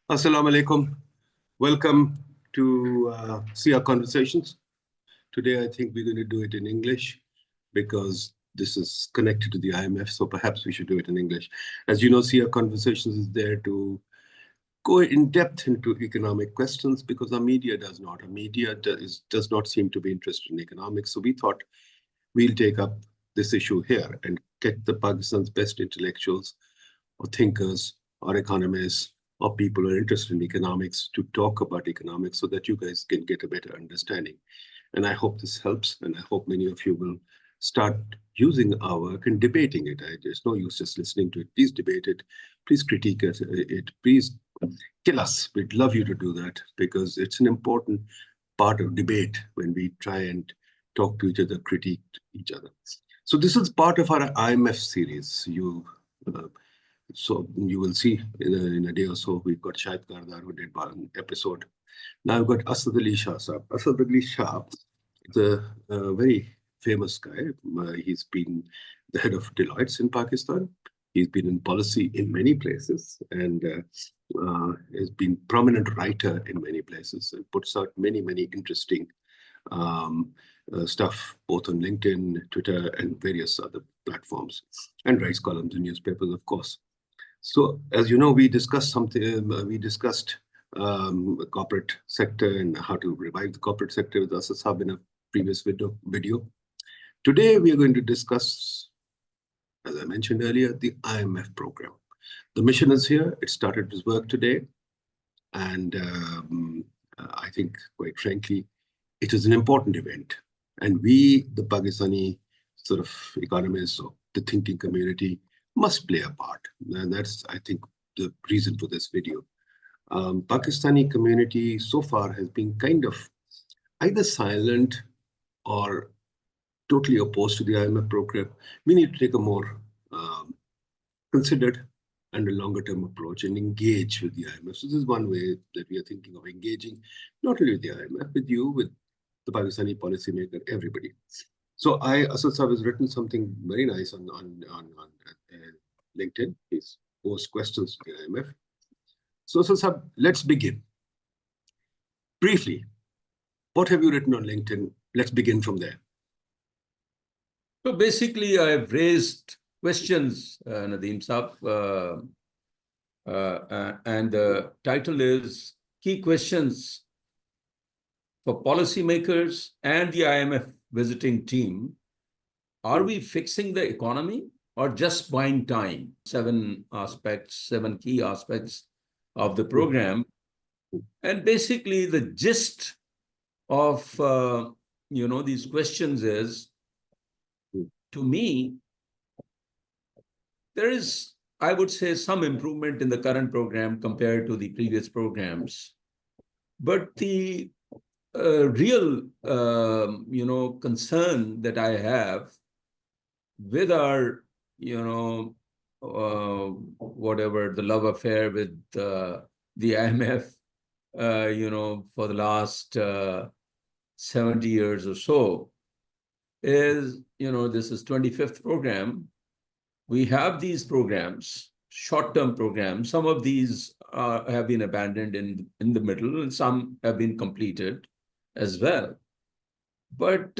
Assalamu alaikum. Welcome to see our conversations. Today, I think we're going to do it in English because this is connected to the IMF, so perhaps we should do it in English. As you know, see our conversations is there to go in depth into economic questions because our media does not. Our media does not seem to be interested in economics. So we thought we'll take up this issue here and get the Pakistan's best intellectuals or thinkers or economists or people who are interested in economics to talk about economics so that you guys can get a better understanding. And I hope this helps, and I hope many of you will start using our work and debating it. There's no use just listening to it. Please debate it. Please critique it. Please kill us. We'd love you to do that because it's an important part of debate when we try and talk to each other, critique each other. So this is part of our IMF series. So you will see in a day or so, we've got Syed Kardar who did one episode. Now I've got Asad Ali Shah. Asad Ali Shah is a very famous guy. He's been the head of Deloitte in Pakistan. He's been in policy in many places and has been prominent writer in many places and puts out many interesting stuff, both on LinkedIn, Twitter, and various other platforms, and writes columns in newspapers, of course. So, as you know, we discussed the corporate sector and how to revive the corporate sector with Asad Saab in a previous video. Today, we are going to discuss, as I mentioned earlier, the IMF program. The mission is here. It started its work today. And I think, quite frankly, it is an important event. And we, the Pakistani sort of economists or the thinking community, must play a part. And that's, I think, the reason for this video. Pakistani community so far has been kind of either silent or totally opposed to the IMF program. We need to take a more considered and a longer-term approach and engage with the IMF. So this is one way that we are thinking of engaging, not only with the IMF, with you, with the Pakistani policymaker, everybody. So Asad Saab has written something very nice on LinkedIn. He's posed questions to the IMF. So Asad Saab, let's begin. Briefly, what have you written on LinkedIn? Let's begin from there. So basically, I've raised questions, Nadeem Saab, and the title is Key Questions for Policymakers and the IMF Visiting Team. Are we fixing the economy or just buying time? 7 key aspects of the program. And basically, the gist of these questions is, to me, there is, I would say, some improvement in the current program compared to the previous programs. But the real, concern that I have with our, whatever the love affair with the IMF, for the last 70 years or so, is, this is 25th program. We have these programs, short-term programs. Some of these have been abandoned in the middle, and some have been completed as well. But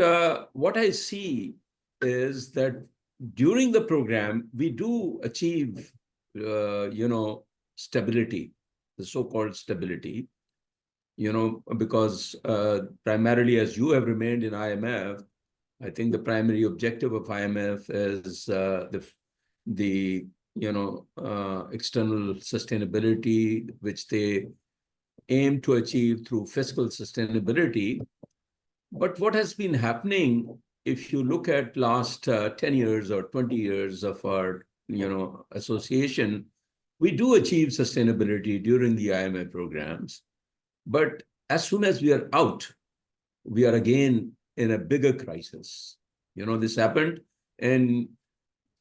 what I see is that during the program, we do achieve, stability, the so-called stability, because primarily, as you have remained in IMF, I think the primary objective of IMF is the external sustainability, which they aim to achieve through fiscal sustainability. But what has been happening, if you look at last 10 years or 20 years of our association, we do achieve sustainability during the IMF programs. But as soon as we are out, we are again in a bigger crisis. This happened in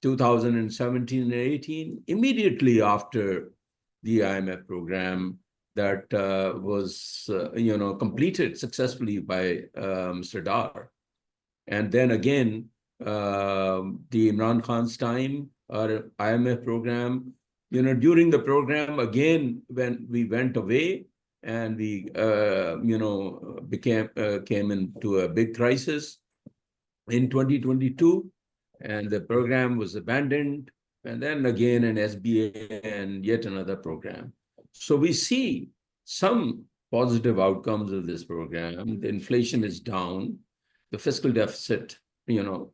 2017 and 18, immediately after the IMF program that was, completed successfully by Mr. Dar. And then again, the Imran Khan's time, our IMF program during the program, again, when we went away and we, came into a big crisis in 2022, and the program was abandoned, and then again an SBA and yet another program. So we see some positive outcomes of this program. The inflation is down. The fiscal deficit,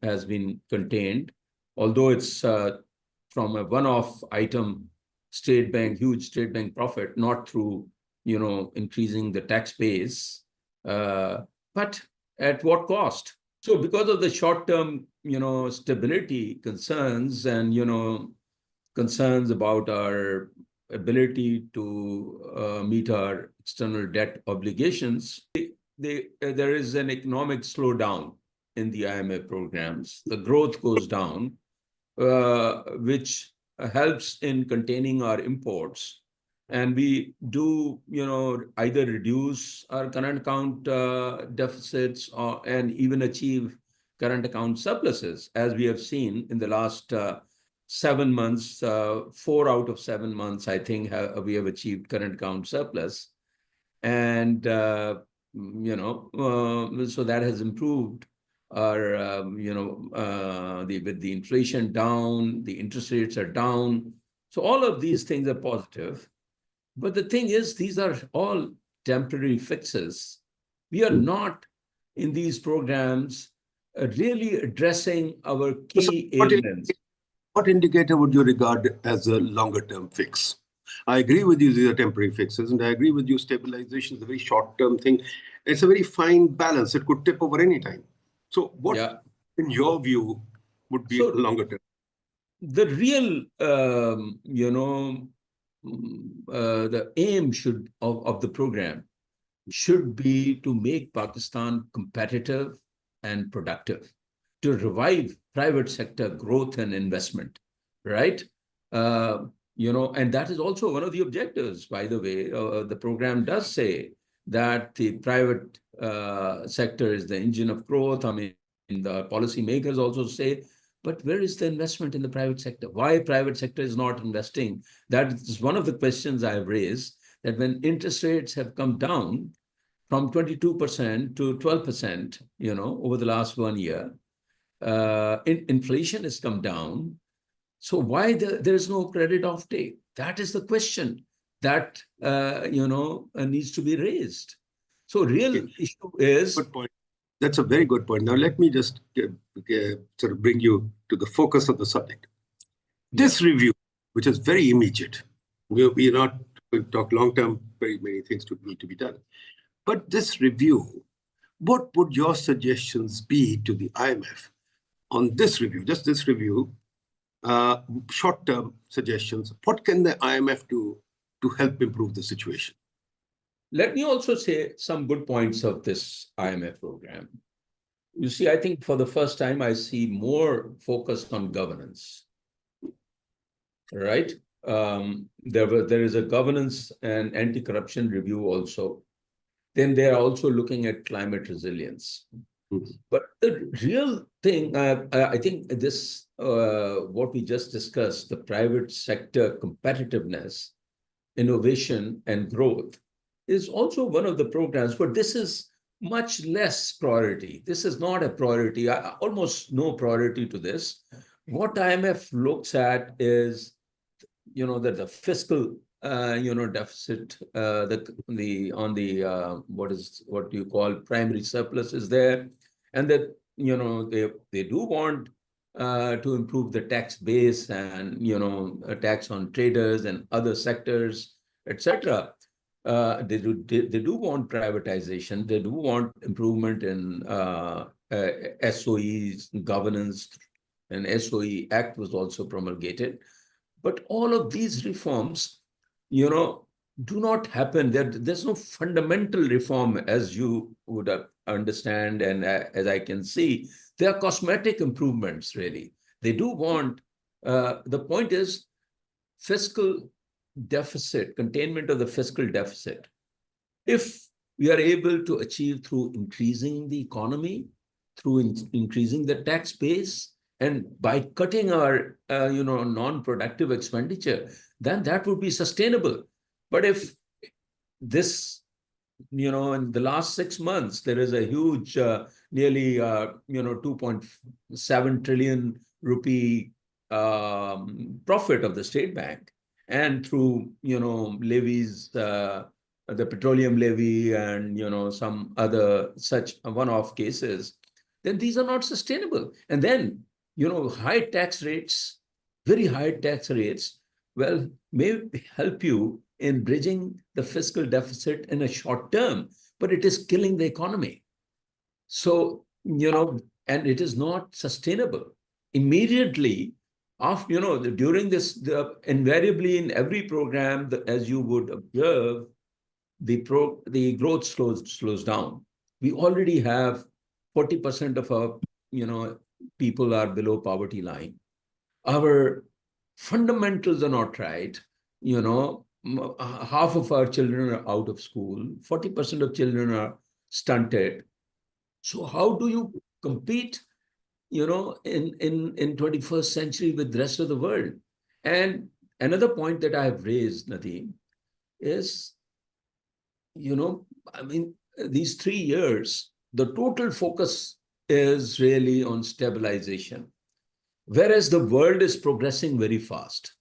has been contained, although it's from a one-off item, huge state bank profit, not through, increasing the tax base, but at what cost? So because of the short-term, stability concerns and, concerns about our ability to meet our external debt obligations, there is an economic slowdown in the IMF programs. The growth goes down, which helps in containing our imports. And we do, either reduce our current account deficits and even achieve current account surpluses, as we have seen in the last 7 months. 4 out of 7 months, I think, we have achieved current account surplus. And, so that has improved our, with the inflation down, the interest rates are down. So all of these things are positive. But the thing is, these are all temporary fixes. We are not in these programs really addressing our key ailments. What indicator would you regard as a longer-term fix? I agree with you, these are temporary fixes, and I agree with you, stabilization is a very short-term thing. It's a very fine balance. It could tip over any time. So what, in your view, would be longer-term? The real, the aim of the program should be to make Pakistan competitive and productive, to revive private sector growth and investment, right? And that is also one of the objectives, by the way. The program does say that the private sector is the engine of growth. I mean, the policymakers also say, but where is the investment in the private sector? Why private sector is not investing? That is one of the questions I have raised, that when interest rates have come down from 22% to 12%, over the last 1 year, inflation has come down. So why there is no credit offtake? That is the question that, needs to be raised. So real issue is... Good point. That's a very good point. Now, let me just sort of bring you to the focus of the subject. This review, which is very immediate, we're not going to talk long-term, very many things need to be done. But this review, what would your suggestions be to the IMF on this review, just this review, short-term suggestions? What can the IMF do to help improve the situation? Let me also say some good points of this IMF program. You see, I think for the first time, I see more focus on governance, right? There is a governance and anti-corruption review also. Then they're also looking at climate resilience. But the real thing, I think this, what we just discussed, the private sector competitiveness, innovation, and growth, is also one of the programs, but this is much less priority. This is not a priority, almost no priority to this. What IMF looks at is, that the fiscal, deficit, what you call primary surplus is there, and that, they do want to improve the tax base and, a tax on traders and other sectors, etc. They do want privatization. They do want improvement in SOEs, governance, and SOE Act was also promulgated. But all of these reforms, do not happen. There's no fundamental reform, as you would understand, and as I can see. They are cosmetic improvements, really. They do want, the point is, fiscal deficit, containment of the fiscal deficit. If we are able to achieve through increasing the economy, through increasing the tax base, And by cutting our, non-productive expenditure, then that would be sustainable. But if this, in the last 6 months, there is a huge, nearly, 2.7 trillion rupee profit of the state bank, and through, levies, the petroleum levy and, some other such one-off cases, then these are not sustainable. And then, high tax rates, very high tax rates, well, may help you in bridging the fiscal deficit in a short term, but it is killing the economy. So, and it is not sustainable. Immediately after, during this, invariably in every program, as you would observe, the growth slows down. We already have 40% of our, people are below poverty line. Our fundamentals are not right. Half of our children are out of school. 40% of children are stunted. So how do you compete, in 21st century with the rest of the world? And another point that I have raised, Nadeem, is, these 3 years, the total focus is really on stabilization, whereas the world is progressing very fast.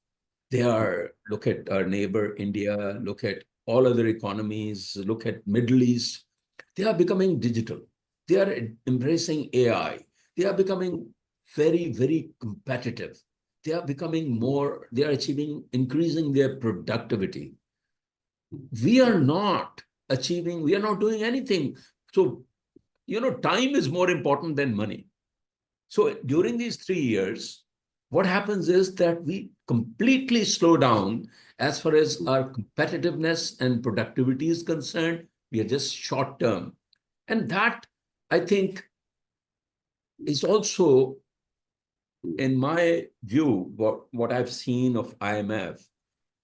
Look at our neighbor, India, look at all other economies, look at Middle East. They are becoming digital. They are embracing AI. They are becoming very, very competitive. They are increasing their productivity. We are not doing anything. So, time is more important than money. So during these 3 years, what happens is that we completely slow down as far as our competitiveness and productivity is concerned. We are just short term. And that, I think, is also, in my view, what I've seen of IMF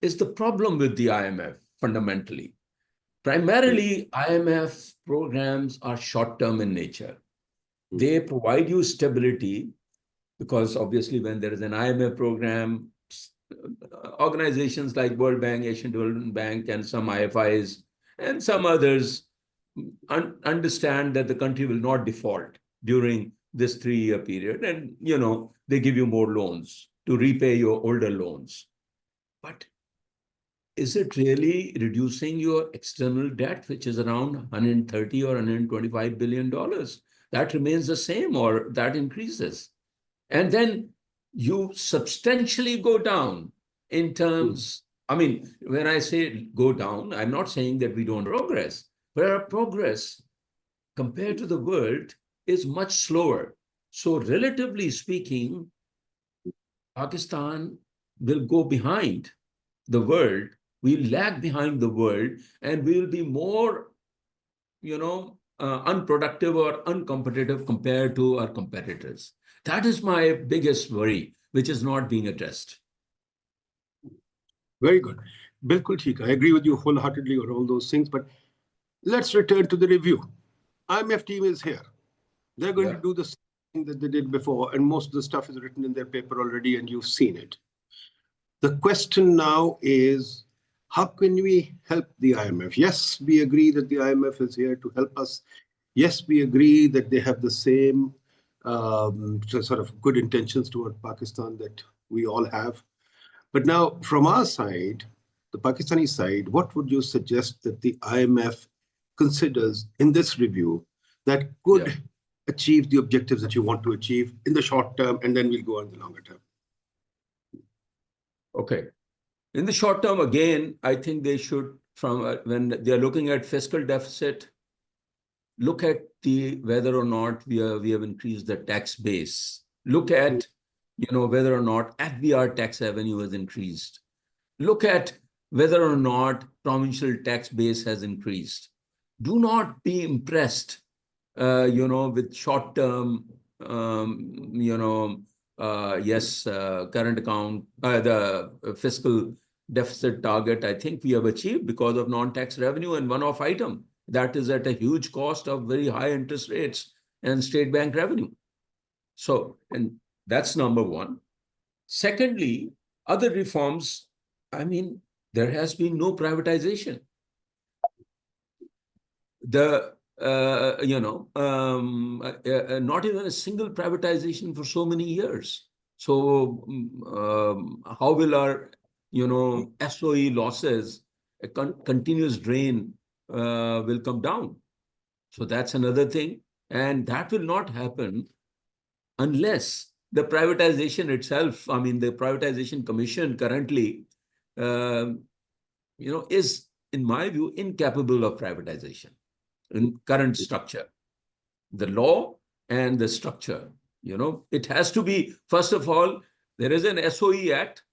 is the problem with the IMF fundamentally. Primarily, IMF programs are short-term in nature. They provide you stability because obviously when there is an IMF program, organizations like World Bank, Asian Development Bank, and some IFIs and some others understand that the country will not default during this 3-year period. And, they give you more loans to repay your older loans. But is it really reducing your external debt, which is around 130 or $125 billion? That remains the same or that increases. And then you substantially go down in terms, when I say go down, I'm not saying that we don't progress, but our progress compared to the world is much slower. So relatively speaking, Pakistan will go behind the world. We'll lag behind the world and we will be more, unproductive or uncompetitive compared to our competitors. That is my biggest worry, which is not being addressed. Very good. Bilkul Theek. I agree with you wholeheartedly on all those things, but let's return to the review. IMF team is here. They're going to do the same thing that they did before, and most of the stuff is written in their paper already, and you've seen it. The question now is, how can we help the IMF? Yes, we agree that the IMF is here to help us. Yes, we agree that they have the same sort of good intentions toward Pakistan that we all have. But now, from our side, the Pakistani side, what would you suggest that the IMF considers in this review that could achieve the objectives that you want to achieve in the short term, and then we'll go on the longer term? Okay. In the short term, again, I think they should, when they're looking at fiscal deficit, look at whether or not we have increased the tax base. Look at, whether or not FBR tax revenue has increased. Look at whether or not provincial tax base has increased. Do not be impressed, with short-term, current account, the fiscal deficit target, I think we have achieved because of non-tax revenue and one-off item. That is at a huge cost of very high interest rates and state bank revenue. So, and That's number one. Secondly, other reforms, I mean, there has been no privatization. Not even a single privatization for so many years. So how will our, SOE losses, a continuous drain will come down? So that's another thing. And that will not happen unless the privatization itself, I mean, the Privatization Commission currently, is, in my view, incapable of privatization in current structure. The law and the structure, it has to be, first of all, there is an SOE Act.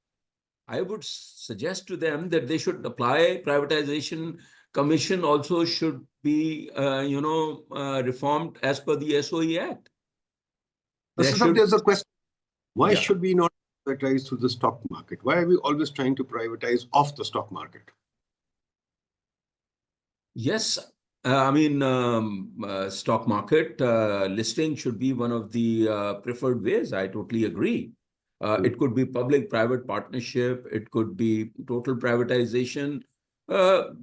I would suggest to them that they should apply. Privatization Commission also should be, reformed as per the SOE Act. There's a question. Why should we not privatize through the stock market? Why are we always trying to privatize off the stock market? Yes, stock market listing should be one of the preferred ways. I totally agree. It could be public-private partnership. It could be total privatization. But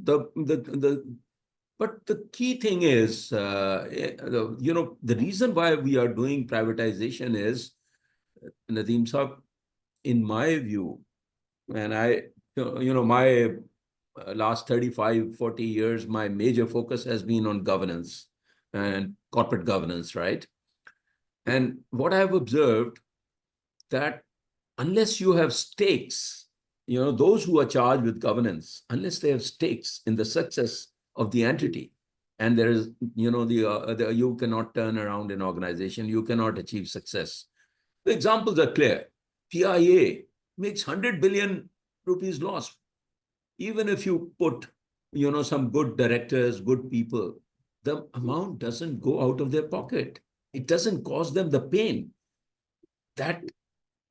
the key thing is, the reason why we are doing privatization is, Nadeem Saab, in my view, and my last 35, 40 years, my major focus has been on governance and corporate governance, right? And what I've observed that unless you have stakes, those who are charged with governance, unless they have stakes in the success of the entity, and there is, you cannot turn around an organization, you cannot achieve success. The examples are clear. PIA makes 100 billion rupees loss. Even if you put, some good directors, good people, the amount doesn't go out of their pocket. It doesn't cause them the pain that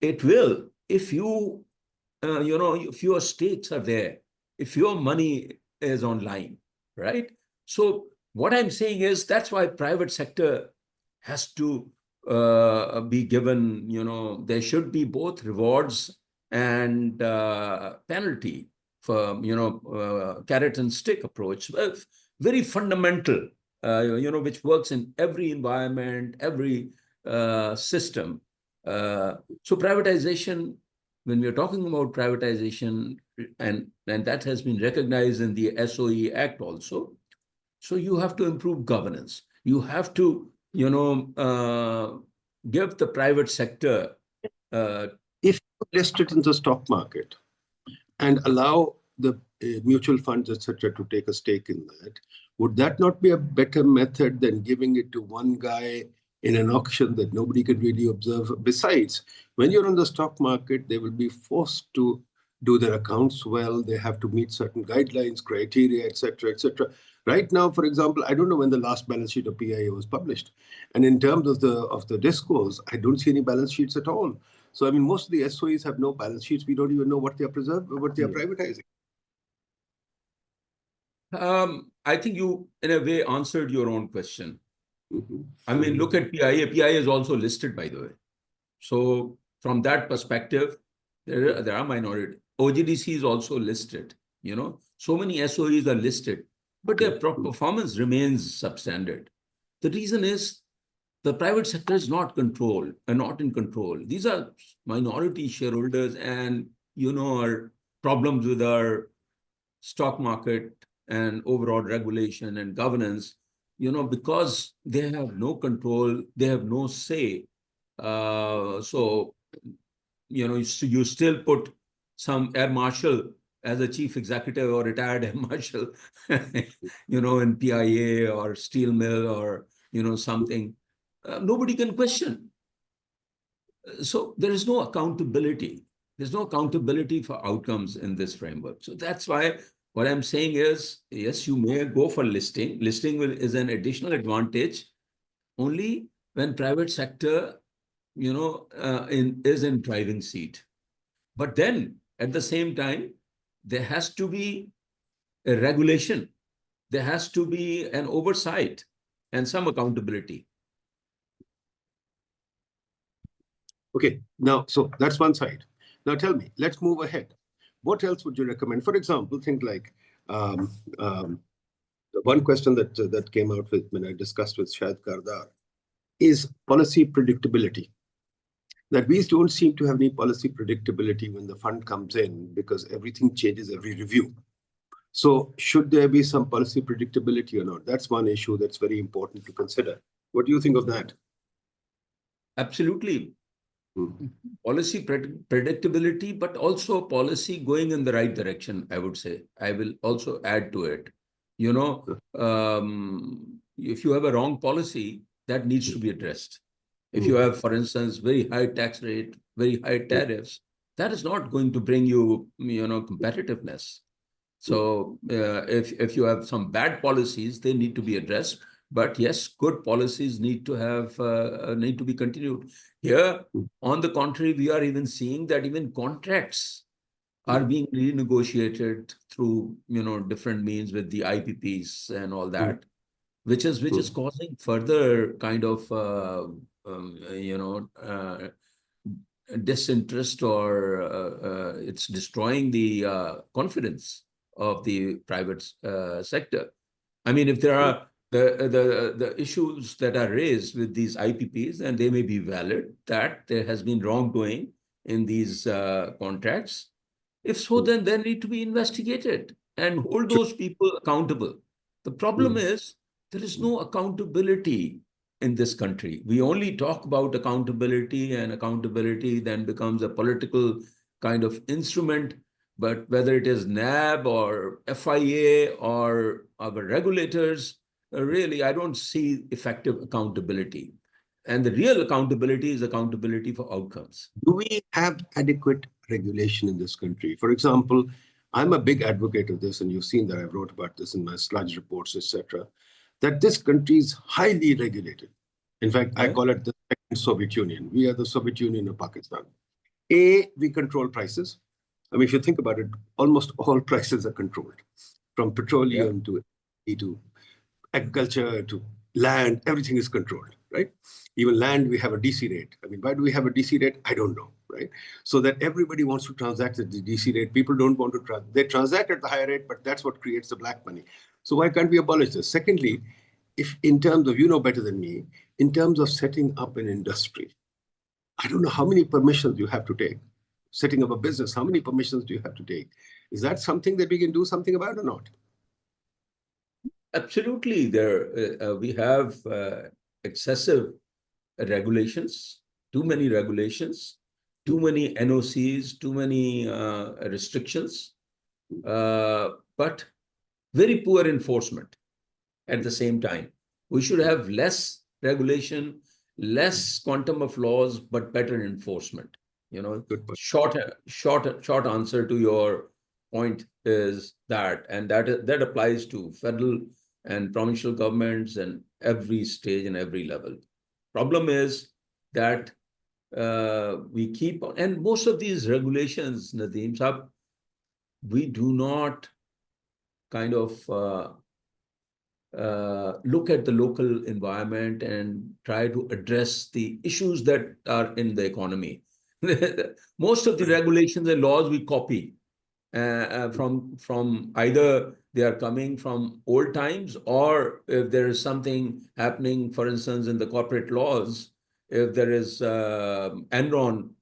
it will if you, if your stakes are there, if your money is online, right? So what I'm saying is that's why private sector has to be given, there should be both rewards and penalty for, carrot and stick approach, very fundamental, which works in every environment, every system. So privatization, when we are talking about privatization, and that has been recognized in the SOE Act also, so you have to improve governance. You have to, give the private sector. If you list it in the stock market and allow the mutual funds, etc., to take a stake in that, would that not be a better method than giving it to one guy in an auction that nobody can really observe? Besides, when you're on the stock market, they will be forced to do their accounts well. They have to meet certain guidelines, criteria, etc., etc. Right now, for example, I don't know when the last balance sheet of PIA was published, and in terms of the discourse, I don't see any balance sheets at all. So, I mean, most of the SOEs have no balance sheets. We don't even know what they are privatizing. I think you, in a way, answered your own question. I mean, look at PIA. PIA is also listed, by the way. So from that perspective, there are minority. OGDC is also listed. So many SOEs are listed, but their performance remains substandard. The reason is the private sector is not controlled and not in control. These are minority shareholders, and our problems with our stock market and overall regulation and governance, because they have no control, they have no say. So you still put some air marshal as a chief executive or retired air marshal, in PIA or steel mill or, something. Nobody can question. So there is no accountability. There's no accountability for outcomes in this framework. So that's why what I'm saying is, yes, you may go for listing. Listing is an additional advantage only when private sector, is in driving seat. But then at the same time, there has to be a regulation. There has to be an oversight and some accountability. Okay, now, so that's one side. Now tell me, let's move ahead. What else would you recommend? For example, think like um, um, one question that came out with when I discussed with Shahid Kardar is policy predictability. That we don't seem to have any policy predictability when the fund comes in because everything changes every review. So should there be some policy predictability or not? That's one issue that's very important to consider. What do you think of that? Absolutely. Hmm. Policy predictability, but also policy going in the right direction, I would say. I will also add to it. You know, if you have a wrong policy, that needs to be addressed. If you have, for instance, very high tax rate, very high tariffs, that is not going to bring you, competitiveness. So if you have some bad policies, they need to be addressed. But yes, good policies need to be continued. Here, on the contrary, we are even seeing that even contracts are being renegotiated through different means with the IPPs and all that, which is causing further kind of disinterest, or it's destroying the confidence of the private sector. I mean, if there are the issues that are raised with these IPPs, and they may be valid, that there has been wrongdoing in these contracts. If so, then they need to be investigated and hold those people accountable. The problem is there is no accountability in this country. We only talk about accountability, and accountability then becomes a political kind of instrument. But whether it is NAB or FIA or our regulators, really, I don't see effective accountability. And the real accountability is accountability for outcomes. Do we have adequate regulation in this country? For example, I'm a big advocate of this, and you've seen that I wrote about this in my sludge reports, etc., that this country is highly regulated. In fact, I call it the second Soviet Union. We are the Soviet Union of Pakistan. We control prices. I mean, if you think about it, almost all prices are controlled, from petroleum to agriculture to land, everything is controlled, right? Even land, we have a DC rate. I mean, why do we have a DC rate? I don't know, right? So that everybody wants to transact at the DC rate. People don't want to they transact at the higher rate, but that's what creates the black money. So why can't we abolish this? Secondly, if in terms of, you know better than me, in terms of setting up an industry, I don't know how many permissions you have to take. Setting up a business, how many permissions do you have to take? Is that something that we can do something about or not? Absolutely. We have excessive regulations, too many regulations, too many NOCs, too many restrictions, but very poor enforcement at the same time. We should have less regulation, less quantum of laws, but better enforcement. Short answer to your point is that, and that applies to federal and provincial governments and every stage and every level. Problem is that we keep on, and most of these regulations, Nadeem Sahab, we do not kind of look at the local environment and try to address the issues that are in the economy. Most of the regulations and laws we copy from either they are coming from old times, or if there is something happening, for instance, in the corporate laws, if there is Enron,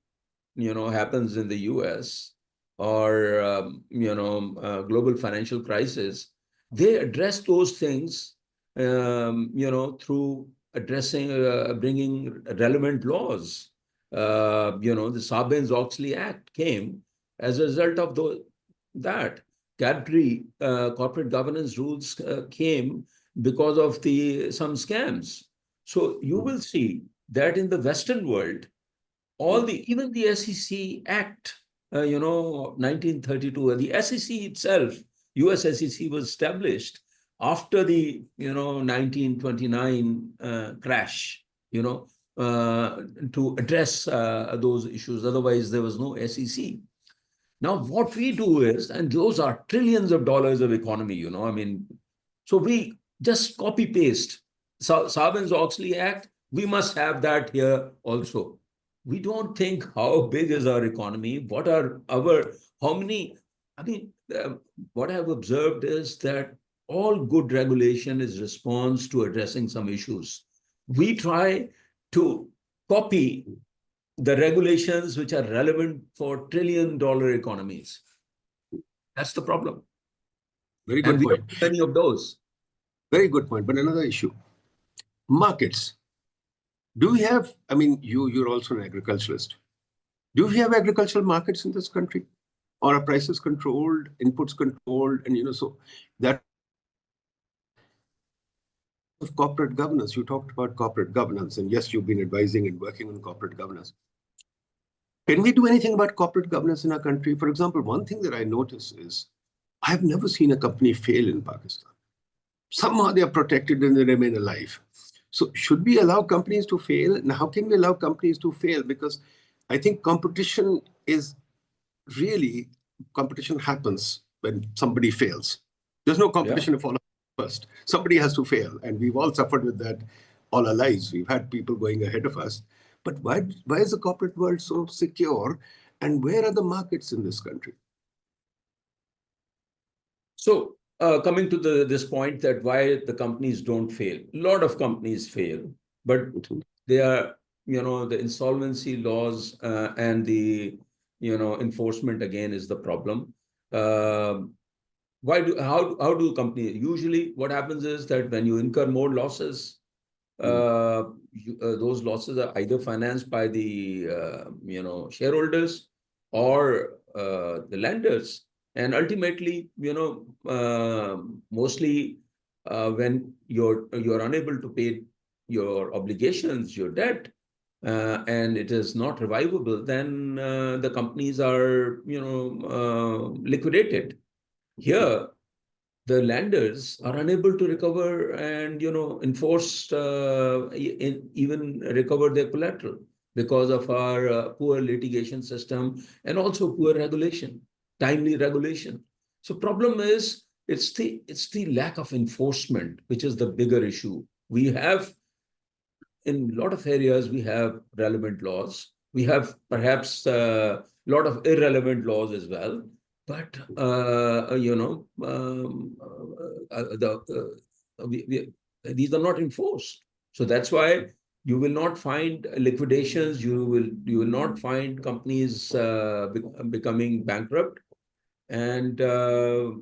happens in the US, or global financial crisis, they address those things, through addressing, bringing relevant laws. The Sarbanes-Oxley Act came as a result of that. Cadbury corporate governance rules came because of some scams. So you will see that in the Western world, even the SEC Act, 1932, the SEC itself, US SEC, was established after the 1929 crash, to address those issues. Otherwise, there was no SEC. Now, what we do is, and those are trillions of dollars of economy, I mean, so we just copy paste. Sarbanes-Oxley Act, we must have that here also. we don't think how big is our economy, what are our, how many, I mean, what I've observed is that all good regulation is response to addressing some issues. We try to copy the regulations which are relevant for trillion-dollar economies. That's the problem. Very And good we point. don't do many of those. Very good point. But another issue, markets. Do we have, I mean, you're also an agriculturalist. Do we have agricultural markets in this country? Or are prices controlled, inputs controlled, and so that of corporate governance. You talked about corporate governance, and yes, you've been advising and working on corporate governance. Can we do anything about corporate governance in our country? For example, one thing that I notice is I've never seen a company fail in Pakistan. Somehow they are protected and they remain alive. So should we allow companies to fail? And how can we allow companies to fail? Because I think competition happens when somebody fails. There's no competition if all first. Somebody has to fail. And we've all suffered with that all our lives. We've had people going ahead of us. But why is the corporate world so secure? And where are the markets in this country? So coming to this point that why the companies don't fail. A lot of companies fail, but they are, the insolvency laws and the, enforcement again is the problem. How do companies, usually what happens is that when you incur more losses, those losses are either financed by the, shareholders or the lenders. And ultimately, mostly when you're unable to pay your obligations, your debt, and it is not revivable, then the companies are, liquidated. Here, the lenders are unable to recover and enforce even recover their collateral because of our poor litigation system and also poor regulation, timely regulation. So problem is it's the lack of enforcement which is the bigger issue. We have in a lot of areas we have relevant laws. We have perhaps a lot of irrelevant laws as well. But these are not enforced. So that's why you will not find liquidations. You will not find companies becoming bankrupt, and so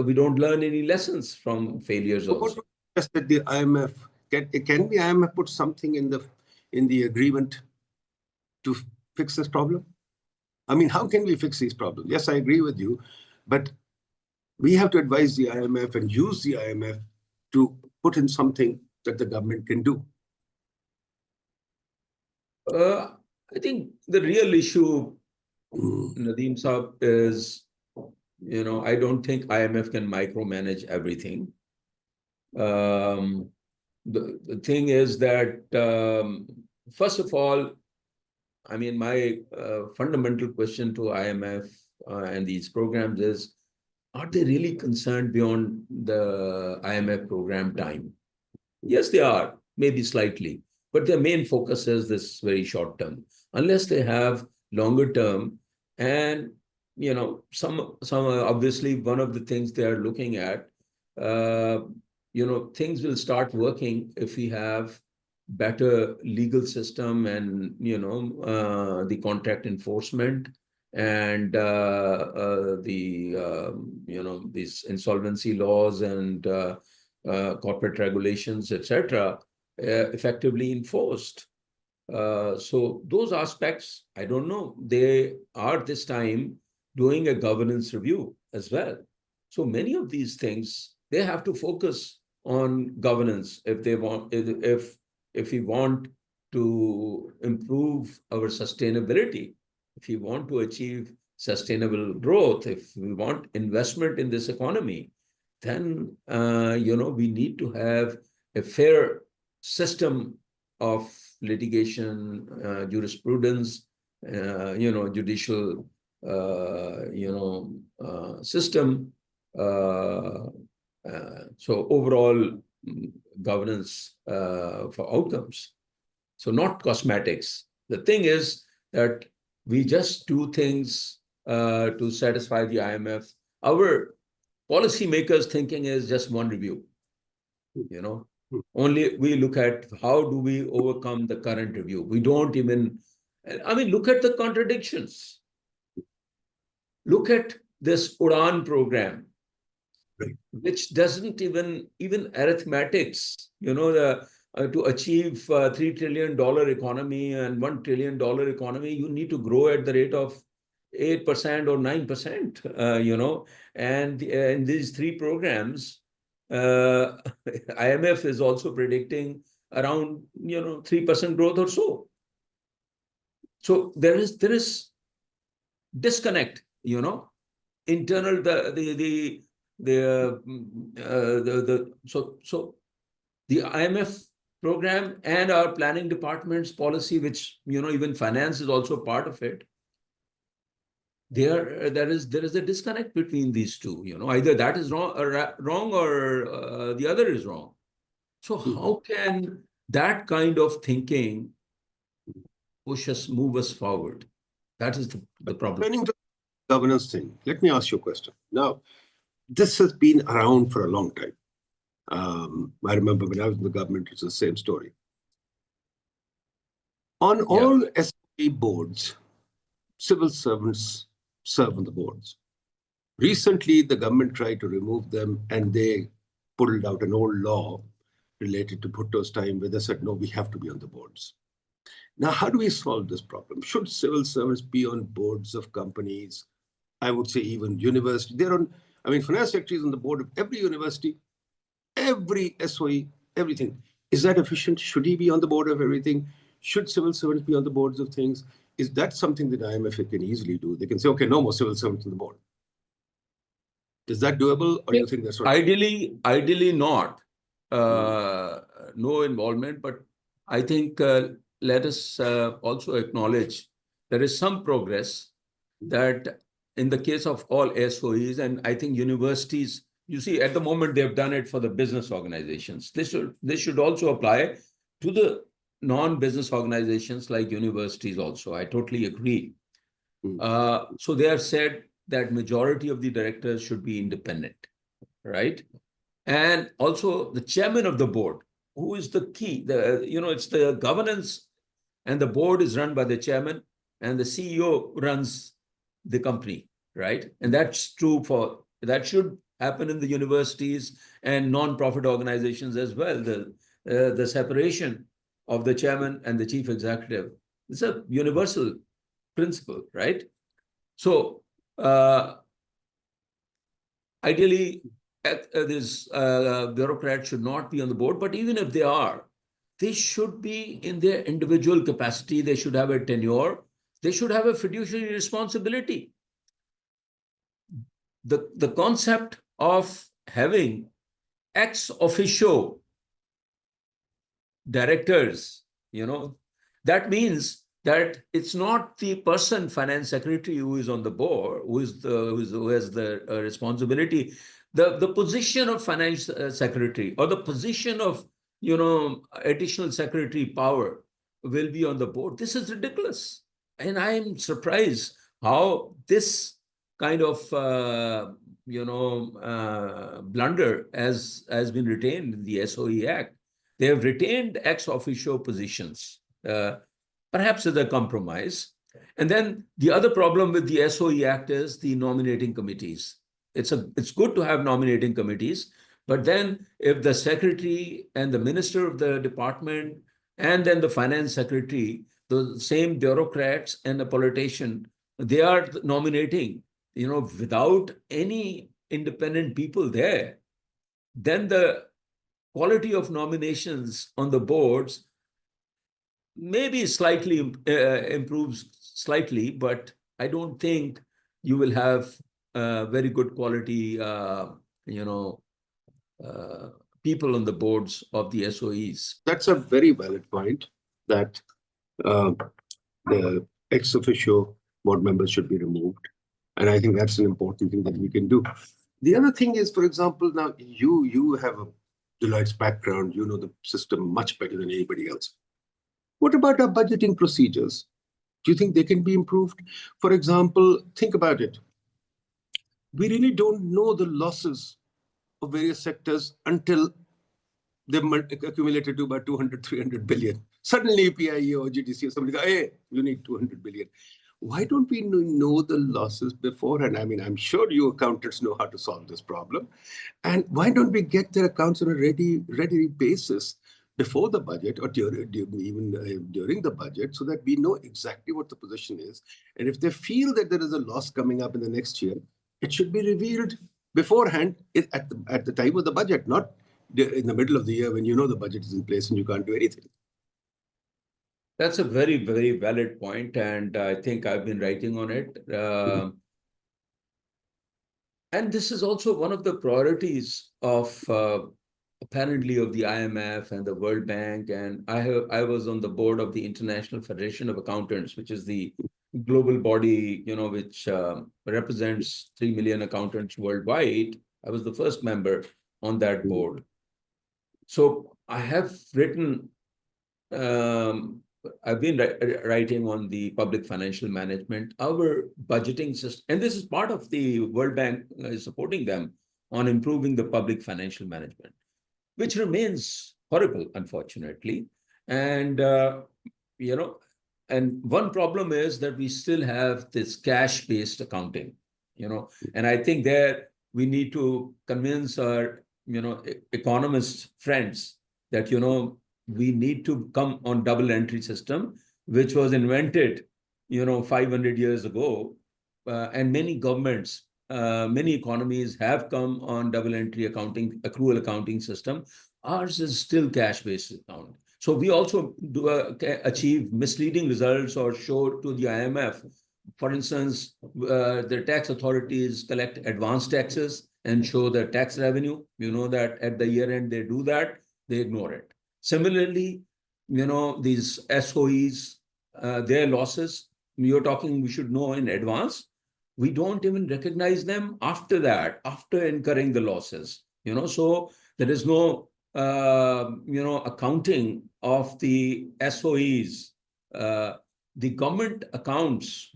we don't learn any lessons from failures also. Just that the IMF can the IMF put something in the agreement to fix this problem? I mean, how can we fix these problems? Yes, I agree with you, but we have to advise the IMF and use the IMF to put in something that the government can do. I think the real issue, Nadeem Saab, is, I don't think IMF can micromanage everything. The thing is that, first of all, I mean, my fundamental question to IMF and these programs is, are they really concerned beyond the IMF program time? Yes, they are, maybe slightly, but their main focus is this very short term. Unless they have longer term, and some obviously one of the things they are looking at, things will start working if we have better legal system and the contract enforcement and these insolvency laws and corporate regulations, etc., effectively enforced. So those aspects, I don't know. They are this time doing a governance review as well. So many of these things, they have to focus on governance if they want, if we want to improve our sustainability, if we want to achieve sustainable growth, if we want investment in this economy, then we need to have a fair system of litigation, jurisprudence, judicial, system. So overall, governance for outcomes. So not cosmetics. The thing is that we just do things to satisfy the IMF. Our policymakers' thinking is just one review. You know, only we look at how do we overcome the current review. We don't even, I mean, look at the contradictions. Look at this Udan program, which doesn't even arithmetics, you know, to achieve $3 trillion economy and $1 trillion economy, you need to grow at the rate of 8% or 9%, you know, and in these three programs, IMF is also predicting around, you know, 3% growth or so. So there is disconnect, you know, internal so the IMF program and our planning department's policy, which, you know, even finance is also part of it. There is a disconnect between these two, you know, either that is wrong or the other is wrong. So how can that kind of thinking move us forward? That is the problem. Turning to the governance thing, let me ask you a question. Now, this has been around for a long time. I remember when I was in the government, it's the same story. On all SOE boards, civil servants serve on the boards. Recently, the government tried to remove them, and they pulled out an old law related to Bhutto's time where they said, no, we have to be on the boards. Now, how do we solve this problem? Should civil servants be on boards of companies? I would say even university. They're on, I mean, finance secretary is on the board of every university, every SOE, everything. Is that efficient? Should he be on the board of everything? Should civil servants be on the boards of things? Is that something that IMF can easily do? They can say, okay, no more civil servants on the board. Is that doable, or do you think that's right? Ideally not. No involvement, but I think let us also acknowledge there is some progress that in the case of all SOEs, and I think universities, you see, at the moment they've done it for the business organizations. This should also apply to the non-business organizations like universities also. I totally agree. So they have said that majority of the directors should be independent, right? And also the chairman of the board, who is the key, it's the governance, and the board is run by the chairman, and the CEO runs the company, right? And that's true that should happen in the universities and non-profit organizations as well. The separation of the chairman and the chief executive is a universal principle, right? So ideally, this bureaucrats should not be on the board, but even if they are, they should be in their individual capacity. They should have a tenure. They should have a fiduciary responsibility. The concept of having ex officio directors, that means that it's not the person, finance secretary, who is on the board, who has the responsibility. The position of finance secretary or the position of additional secretary power will be on the board. This is ridiculous, and I am surprised how this kind of blunder has been retained in the SOE Act. They have retained ex officio positions, perhaps as a compromise. And then the other problem with the SOE Act is the nominating committees. It's good to have nominating committees, but then if the secretary and the minister of the department and then the finance secretary, the same bureaucrats and the politician, they are nominating, without any independent people there, then the quality of nominations on the boards maybe slightly improves slightly, but I don't think you will have very good quality, people on the boards of the SOEs. That's a very valid point, that the ex officio board members should be removed. And I think that's an important thing that we can do. The other thing is, for example, now you have Deloitte's background, you know the system much better than anybody else. What about our budgeting procedures? Do you think they can be improved? For example, think about it. We really don't know the losses of various sectors until they've accumulated to about 200, 300 billion. Suddenly PIE or GDC or somebody goes, hey, you need 200 billion. Why don't we know the losses beforehand? I mean, I'm sure you accountants know how to solve this problem. And why don't we get their accounts on a ready basis before the budget or during the budget, so that we know exactly what the position is. And if they feel that there is a loss coming up in the next year, it should be revealed beforehand at the time of the budget, not in the middle of the year when you know the budget is in place and you can't do anything. That's a very, very valid point, and I think I've been writing on it. And this is also one of the priorities of apparently of the IMF and the World Bank. And I was on the board of the International Federation of Accountants, which is the global body, which represents 3 million accountants worldwide. I was the first member on that board. So I have written, I've been writing on the public financial management, our budgeting system, and this is part of the World Bank supporting them on improving the public financial management, which remains horrible, unfortunately. And, and one problem is that we still have this cash-based accounting, and I think there we need to convince our, economist friends that, we need to come on double entry system, which was invented, 500 years ago. And many governments, many economies have come on double entry accounting, accrual accounting system. Ours is still cash-based accounting. So we also do achieve misleading results or show to the IMF. For instance, the tax authorities collect advance taxes and show the tax revenue. You know that at the year end they do that, they ignore it. Similarly, these SOEs, their losses, you're talking we should know in advance. We don't even recognize them after that, after incurring the losses. So there is no, accounting of the SOEs. The government accounts,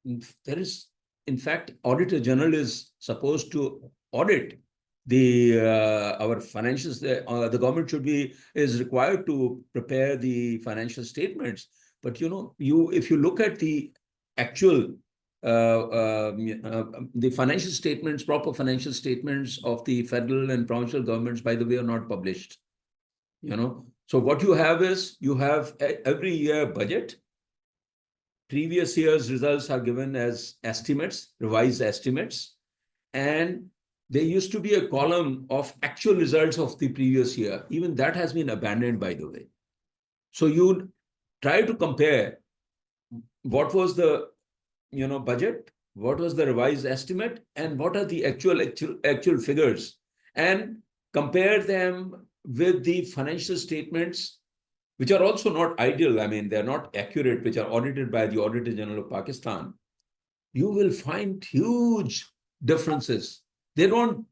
there is, in fact, Auditor General is supposed to audit our financials. The government is required to prepare the financial statements. But if you look at the actual the financial statements, proper financial statements of the federal and provincial governments, by the way, are not published. So what you have is you have every year budget. Previous year's results are given as estimates, revised estimates, and there used to be a column of actual results of the previous year. Even that has been abandoned, by the way. So you try to compare what was the budget, what was the revised estimate, and what are the actual figures, and compare them with the financial statements, which are also not ideal. I mean, they're not accurate, which are audited by the Auditor General of Pakistan. You will find huge differences. They don't,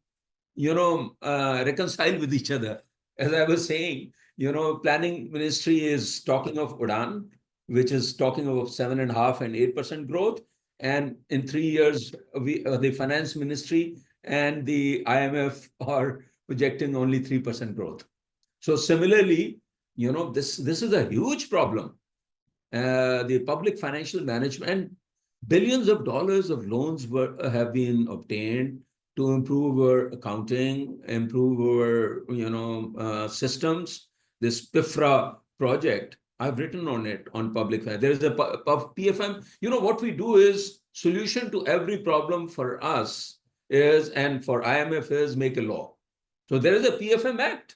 reconcile with each other. As I was saying, planning ministry is talking of Udan, which is talking of 7.5% and 8% growth. And in 3 years, the finance ministry and the IMF are projecting only 3% growth. So similarly, this is a huge problem. The public financial management, billions of dollars of loans have been obtained to improve our accounting, improve our systems. This PIFRA project, I've written on it on public. There is a PFM. What we do is solution to every problem for us is, and for IMF is, make a law. So there is a PFM Act.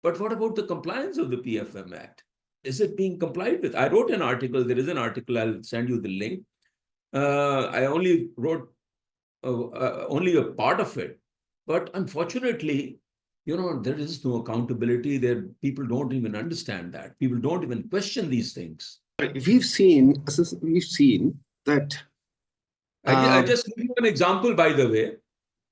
But what about the compliance of the PFM Act? Is it being complied with? I wrote an article. There is an article. I'll send you the link. I only wrote only a part of it. But unfortunately, there is no accountability. People don't even understand that. People don't even question these things. We've seen that. I just give you an example, by the way.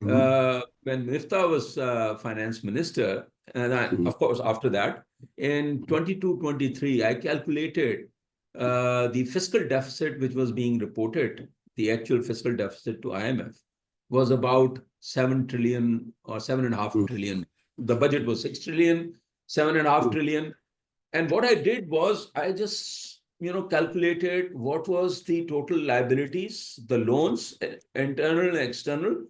when Miftah was finance minister, and of course, after that, in 22-23, I calculated the fiscal deficit which was being reported, the actual fiscal deficit to IMF was about 7 trillion or 7.5 trillion. The budget was 6 trillion, 7.5 trillion. And what I did was I just, calculated what was the total liabilities, the loans, internal and external,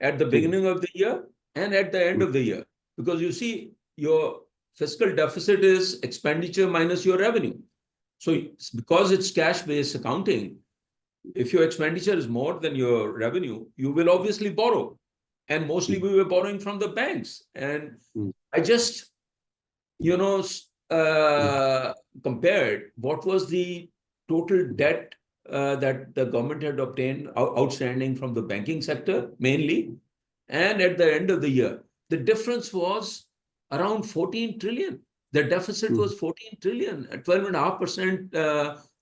at the beginning of the year and at the end of the year. Because you see, your fiscal deficit is expenditure minus your revenue. So because it's cash-based accounting, if your expenditure is more than your revenue, you will obviously borrow. And mostly we were borrowing from the banks. And I just, compared what was the total debt that the government had obtained outstanding from the banking sector mainly, and at the end of the year, the difference was around 14 trillion. The deficit was 14 trillion, 12.5%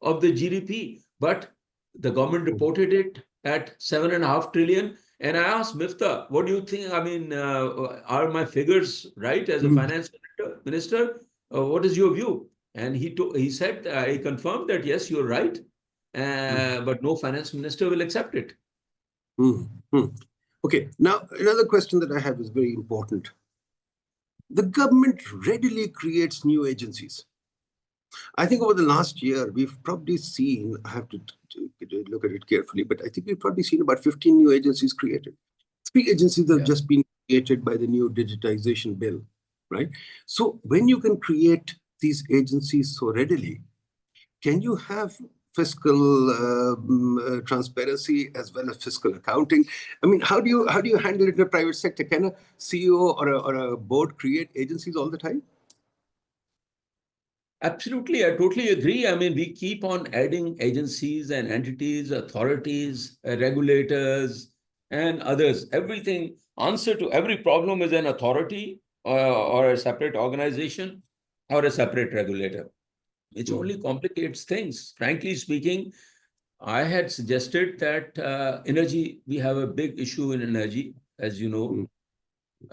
of the GDP. But the government reported it at 7.5 trillion. And I asked Miftah, what do you think? I mean, are my figures right as a finance minister? What is your view? And he said, he confirmed that, yes, you're right. But no finance minister will accept it. Okay, now another question that I have is very important. The government readily creates new agencies. I think over the last year, we've probably seen, I have to look at it carefully, but I think we've probably seen about 15 new agencies created. 3 agencies have just been created by the new digitization bill, right? So when you can create these agencies so readily, can you have fiscal transparency as well as fiscal accounting? I mean, how do you handle it in the private sector? Can a CEO or a board create agencies all the time? Absolutely, I totally agree. I mean, we keep on adding agencies and entities, authorities, regulators, and others. Everything, answer to every problem is an authority or a separate organization or a separate regulator, which only complicates things. Frankly speaking, I had suggested that energy, we have a big issue in energy, as you know,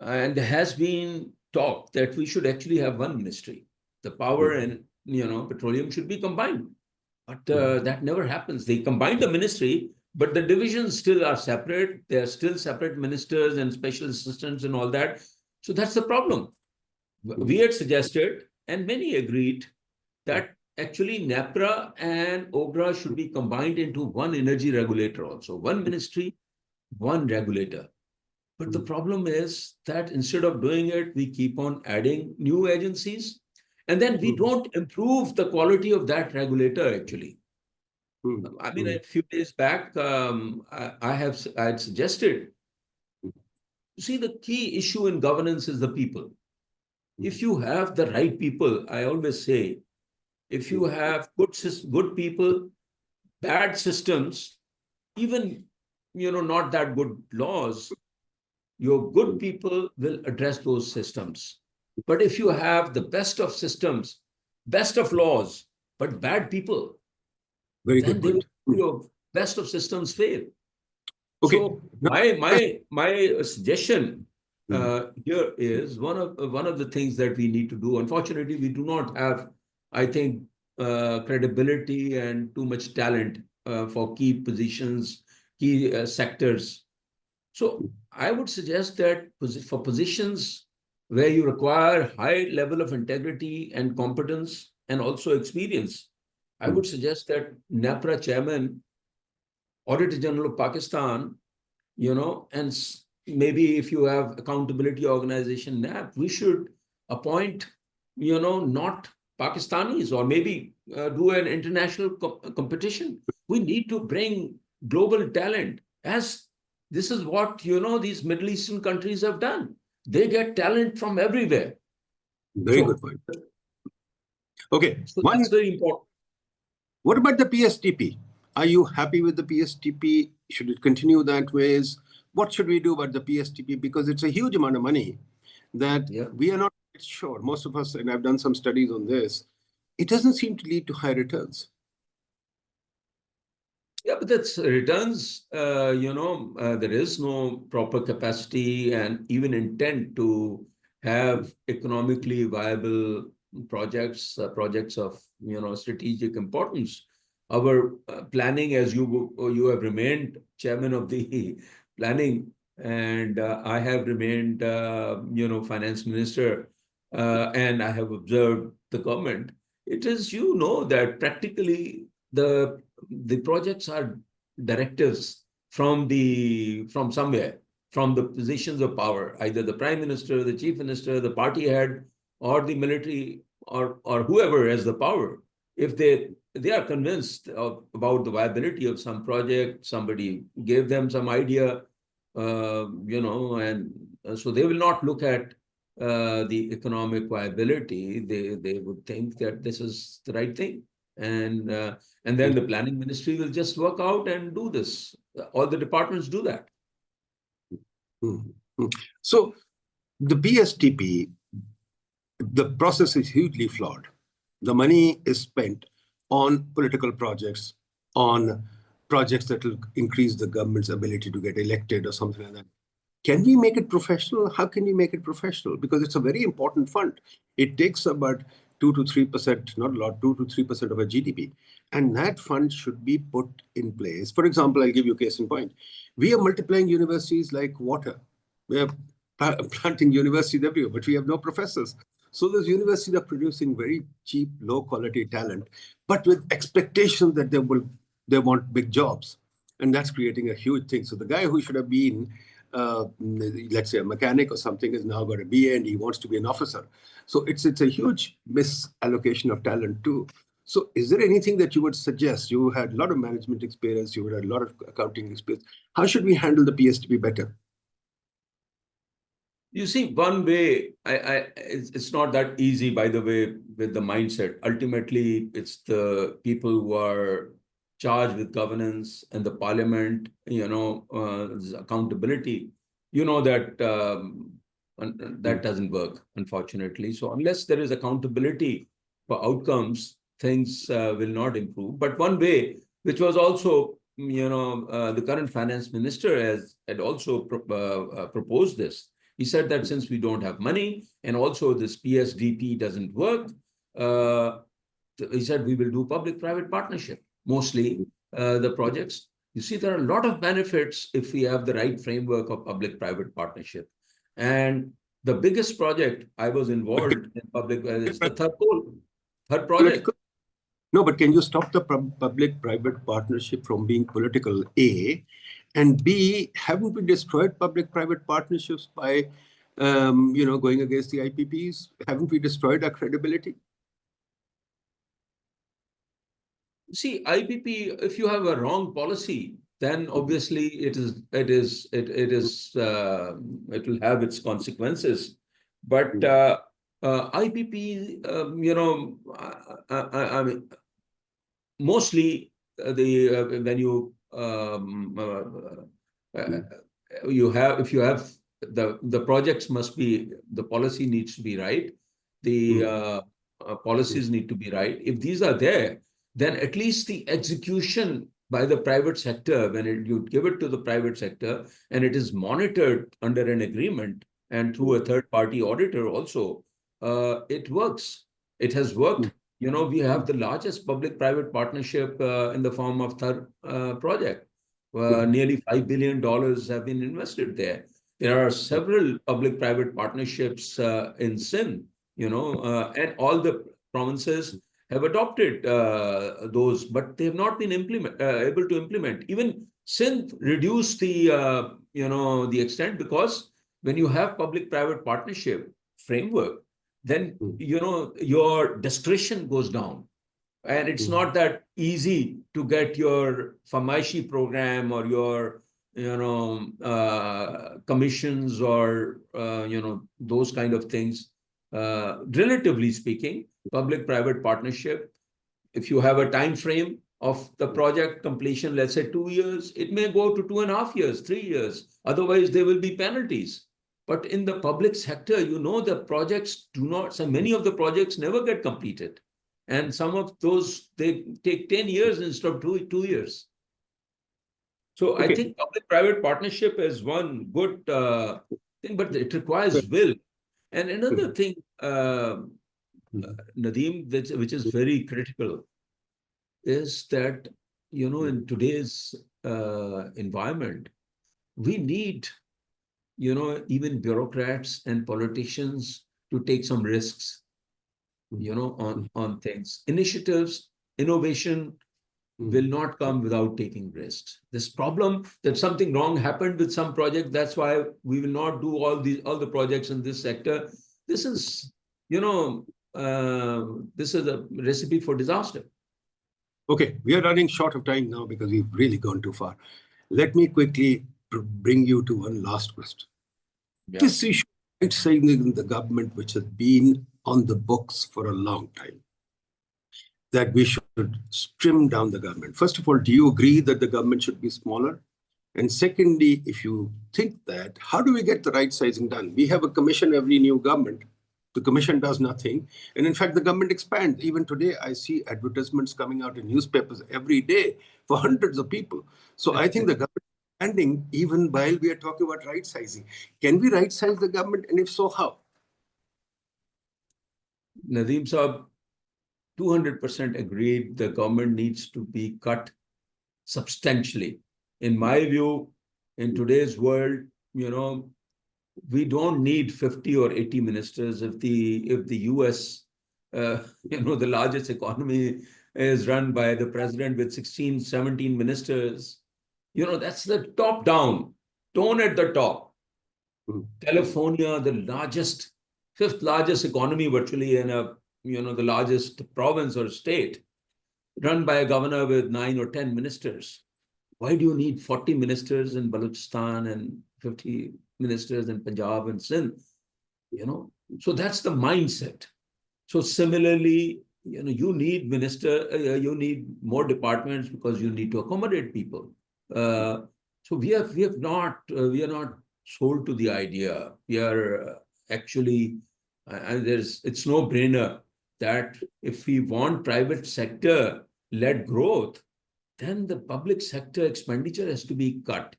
and there has been talk that we should actually have one ministry. The power and petroleum should be combined, but that never happens. They combine the ministry, but the divisions still are separate. They are still separate ministers and special assistants and all that. So that's the problem. We had suggested, and many agreed, that actually NAPRA and OGRA should be combined into one energy regulator also, one ministry, one regulator. But the problem is that instead of doing it, we keep on adding new agencies, and then we don't improve the quality of that regulator, actually. I mean, a few days back, I had suggested, see, the key issue in governance is the people. If you have the right people, I always say, if you have good people, bad systems, even, not that good laws, your good people will address those systems. But if you have the best of systems, best of laws, but bad people, then your best of systems fail. Okay. So my suggestion here is one of the things that we need to do. Unfortunately, we do not have, I think, credibility and too much talent for key positions, key sectors. So I would suggest that for positions where you require high level of integrity and competence and also experience, I would suggest that NAPRA chairman, Auditor General of Pakistan, and maybe if you have accountability organization NAP, we should appoint, not Pakistanis, or maybe do an international competition. We need to bring global talent, as this is what, these Middle Eastern countries have done. They get talent from everywhere. Very good point. Okay. So that's very important. What about the PSTP? Are you happy with the PSTP? Should it continue that way? What should we do about the PSTP? Because it's a huge amount of money that we are not sure. Most of us, and I've done some studies on this, it doesn't seem to lead to high returns. Yeah, but that's returns, there is no proper capacity and even intent to have economically viable projects of, strategic importance. Our planning, as you have remained chairman of the planning, and I have remained, finance minister, and I have observed the government. It is, that practically the projects are directives from somewhere, from the positions of power, either the prime minister, the chief minister, the party head, or the military, or whoever has the power. If they are convinced about the viability of some project, somebody gave them some idea, and so they will not look at the economic viability. They would think that this is the right thing, and then the planning ministry will just work out and do this. All the departments do that. So the PSTP, the process is hugely flawed. The money is spent on political projects, on projects that will increase the government's ability to get elected or something like that. Can we make it professional? How can we make it professional? Because it's a very important fund. It takes about 2 to 3%, not a lot, 2 to 3% of our GDP. And that fund should be put in place. For example, I'll give you a case in point. We are multiplying universities like water. We are planting universities everywhere, but we have no professors. So those universities are producing very cheap, low-quality talent, but with expectations that they want big jobs. And that's creating a huge thing. So the guy who should have been let's say a mechanic or something has now got a BA and he wants to be an officer. So it's a huge misallocation of talent too. So is there anything that you would suggest? You had a lot of management experience, you had a lot of accounting experience. How should we handle the PSTP better? You see, one way, it's not that easy, by the way, with the mindset. Ultimately, it's the people who are charged with governance and the parliament, accountability. You know that that doesn't work, unfortunately. So unless there is accountability for outcomes, things will not improve. But one way, which was also, the current finance minister had also proposed this. He said that since we don't have money and also this PSDP doesn't work, he said we will do public-private partnership, mostly the projects. You see, there are a lot of benefits if we have the right framework of public-private partnership. And the biggest project I was involved in public is the third project. No, but can you stop the public-private partnership from being political, A? And B, haven't we destroyed public-private partnerships by, going against the IPPs? Haven't we destroyed our credibility? See, IPP, if you have a wrong policy, then obviously it will have its consequences. But IPP, I mean, mostly when you if you have the projects must be, the policy needs to be right, the policies need to be right. If these are there, then at least the execution by the private sector, when you give it to the private sector and it is monitored under an agreement and through a third-party auditor also, it works. It has worked. We have the largest public-private partnership in the form of third project. Nearly $5 billion have been invested there. There are several public-private partnerships in Sindh, and all the provinces have adopted those, but they have not been able to implement. Even Sindh reduced the the extent, because when you have public-private partnership framework, then your discretion goes down, and it's not that easy to get your Famaishi program or your commissions or those kind of things. Relatively speaking, public-private partnership, if you have a time frame of the project completion, let's say 2 years, it may go to 2.5 years, 3 years. Otherwise, there will be penalties. But in the public sector, the projects do not, so many of the projects never get completed. And some of those, they take 10 years instead of two years. So I Okay. think public-private partnership is one good thing, but it requires will. And another thing, Nadeem, which is very critical, is that, in today's environment, we need, even bureaucrats and politicians to take some risks, on things. Initiatives, innovation will not come without taking risks. This problem that something wrong happened with some project, that's why we will not do all the projects in this sector. This is, this is a recipe for disaster. Okay, we are running short of time now because we've really gone too far. Let me quickly bring you to one last question. Yeah. This issue, it's saying in the government, which has been on the books for a long time, that we should trim down the government. First of all, do you agree that the government should be smaller? And secondly, if you think that, how do we get the right sizing done? We have a commission every new government. The commission does nothing. And in fact, the government expands. Even today, I see advertisements coming out in newspapers every day for hundreds of people. So I think the government is expanding even while we are talking about right sizing. Can we right size the government? And if so, how? Nadeem Saab, 200% agreed the government needs to be cut substantially. In my view, in today's world, we don't need 50 or 80 ministers. If the US, the largest economy is run by the president with 16, 17 ministers, that's the top down, tone at the top. California, the fifth largest economy virtually in the largest province or state, run by a governor with 9 or 10 ministers. Why do you need 40 ministers in Balochistan and 50 ministers in Punjab and Sindh? So that's the mindset. So similarly, you need you need more departments because you need to accommodate people. So we are not sold to the idea. We are actually, and it's no brainer that if we want private sector led growth, then the public sector expenditure has to be cut.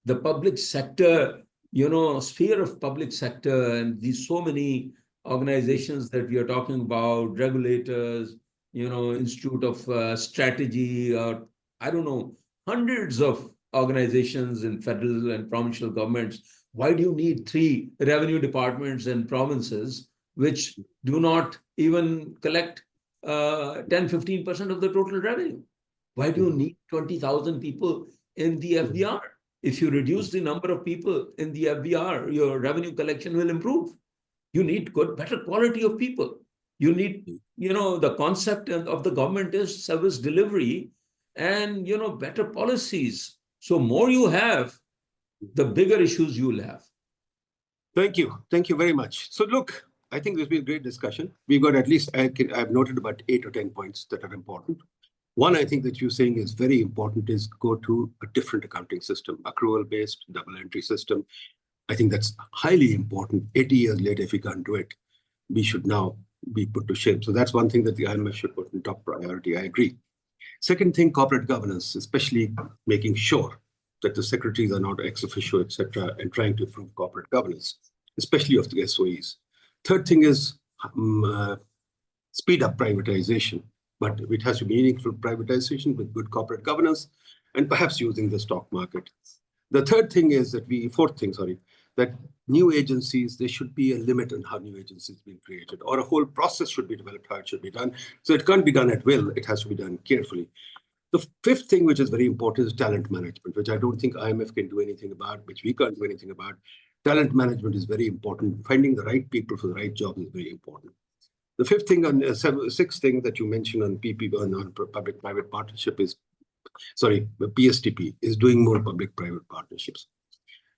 The public sector, sphere of public sector, and these so many organizations that we are talking about, regulators, Institute of Strategy, or I don't know, hundreds of organizations in federal and provincial governments. Why do you need 3 revenue departments in provinces which do not even collect 10-15% of the total revenue? Why do you need 20,000 people in the FBR? If you reduce the number of people in the FBR, your revenue collection will improve. You need better quality of people. You need, the concept of the government is service delivery and, better policies. So more you have, the bigger issues you will have. Thank you. Thank you very much. So look, I think this has been a great discussion. We've got at least, I've noted about 8 or 10 points that are important. One, I think that you're saying is very important is go to a different accounting system, accrual-based, double entry system. I think that's highly important. 80 years later, if we can't do it, we should now be put to shame. So that's one thing that the IMF should put in top priority. I agree. Second thing, corporate governance, especially making sure that the secretaries are not ex officio, etc., and trying to improve corporate governance, especially of the SOEs. Third thing is speed up privatization, but it has to be meaningful privatization with good corporate governance and perhaps using the stock market. The fourth thing is that new agencies, there should be a limit on how new agencies being created, or a whole process should be developed how it should be done. So it can't be done at will, it has to be done carefully. The fifth thing, which is very important, is talent management, which I don't think IMF can do anything about, which we can't do anything about. Talent management is very important. Finding the right people for the right job is very important. The fifth thing, sixth thing that you mentioned on PP, on public-private partnership is, the PSTP is doing more public-private partnerships.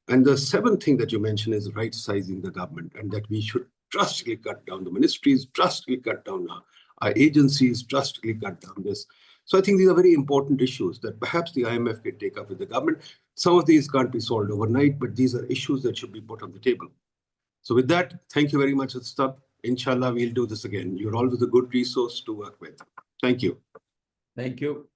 And the seventh thing that you mentioned is right-sizing the government, and that we should drastically cut down the ministries, drastically cut down our agencies, drastically cut down this. So I think these are very important issues that perhaps the IMF can take up with the government. Some of these can't be solved overnight, but these are issues that should be put on the table. So with that, thank you very much, Asad. Inshallah, we'll do this again. You're always a good resource to work with. Thank you. Thank you.